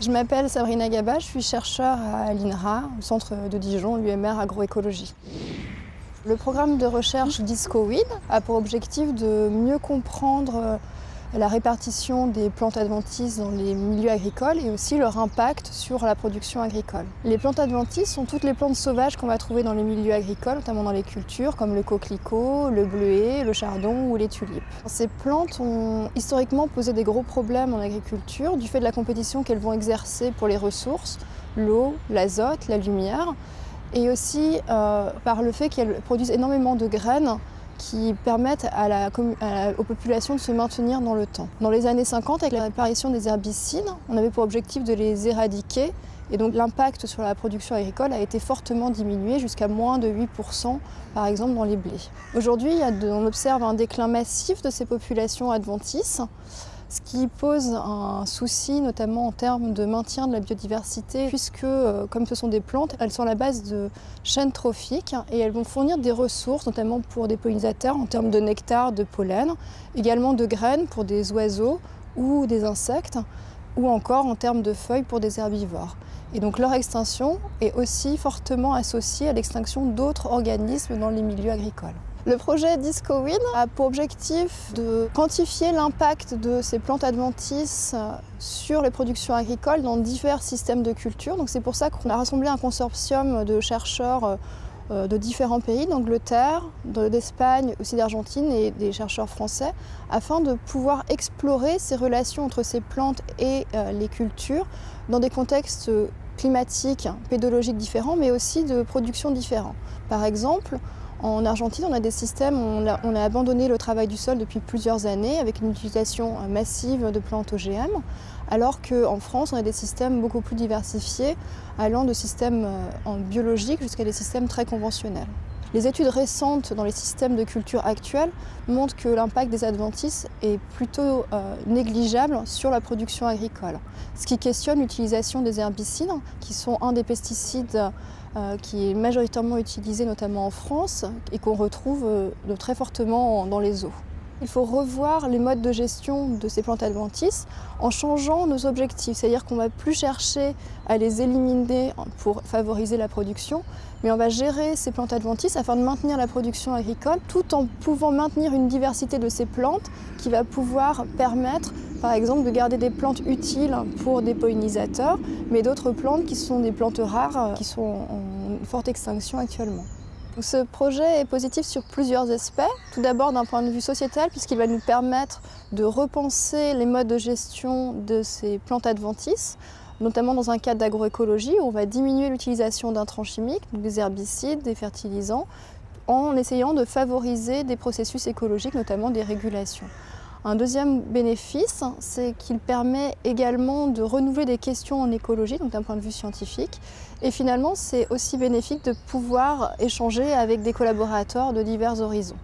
Je m'appelle Sabrina Gaba, je suis chercheure à l'INRA, au centre de Dijon, l'UMR Agroécologie. Le programme de recherche DiscoWeed a pour objectif de mieux comprendre la répartition des plantes adventices dans les milieux agricoles et aussi leur impact sur la production agricole. Les plantes adventices sont toutes les plantes sauvages qu'on va trouver dans les milieux agricoles, notamment dans les cultures comme le coquelicot, le bleuet, le chardon ou les tulipes. Ces plantes ont historiquement posé des gros problèmes en agriculture du fait de la compétition qu'elles vont exercer pour les ressources, l'eau, l'azote, la lumière, et aussi par le fait qu'elles produisent énormément de graines qui permettent aux populations de se maintenir dans le temps. Dans les années 50, avec l'apparition des herbicides, on avait pour objectif de les éradiquer et donc l'impact sur la production agricole a été fortement diminué jusqu'à moins de 8% par exemple dans les blés. Aujourd'hui, on observe un déclin massif de ces populations adventices, ce qui pose un souci notamment en termes de maintien de la biodiversité puisque comme ce sont des plantes, elles sont à la base de chaînes trophiques et elles vont fournir des ressources notamment pour des pollinisateurs en termes de nectar, de pollen, également de graines pour des oiseaux ou des insectes ou encore en termes de feuilles pour des herbivores. Et donc leur extinction est aussi fortement associée à l'extinction d'autres organismes dans les milieux agricoles. Le projet DiscoWeed a pour objectif de quantifier l'impact de ces plantes adventices sur les productions agricoles dans divers systèmes de culture. Donc c'est pour ça qu'on a rassemblé un consortium de chercheurs de différents pays, d'Angleterre, d'Espagne, aussi d'Argentine et des chercheurs français, afin de pouvoir explorer ces relations entre ces plantes et les cultures dans des contextes climatiques, pédologiques différents, mais aussi de production différents. Par exemple, en Argentine, on a des systèmes, on a abandonné le travail du sol depuis plusieurs années avec une utilisation massive de plantes OGM, alors qu'en France, on a des systèmes beaucoup plus diversifiés, allant de systèmes biologiques jusqu'à des systèmes très conventionnels. Les études récentes dans les systèmes de culture actuels montrent que l'impact des adventices est plutôt négligeable sur la production agricole, ce qui questionne l'utilisation des herbicides, qui sont un des pesticides qui est majoritairement utilisé notamment en France et qu'on retrouve très fortement dans les eaux. Il faut revoir les modes de gestion de ces plantes adventices en changeant nos objectifs, c'est-à-dire qu'on ne va plus chercher à les éliminer pour favoriser la production, mais on va gérer ces plantes adventices afin de maintenir la production agricole tout en pouvant maintenir une diversité de ces plantes qui va pouvoir permettre par exemple de garder des plantes utiles pour des pollinisateurs, mais d'autres plantes qui sont des plantes rares qui sont en forte extinction actuellement. Ce projet est positif sur plusieurs aspects. Tout d'abord d'un point de vue sociétal, puisqu'il va nous permettre de repenser les modes de gestion de ces plantes adventices, notamment dans un cadre d'agroécologie où on va diminuer l'utilisation d'intrants chimiques, donc des herbicides, des fertilisants, en essayant de favoriser des processus écologiques, notamment des régulations. Un deuxième bénéfice, c'est qu'il permet également de renouveler des questions en écologie, donc d'un point de vue scientifique. Et finalement, c'est aussi bénéfique de pouvoir échanger avec des collaborateurs de divers horizons.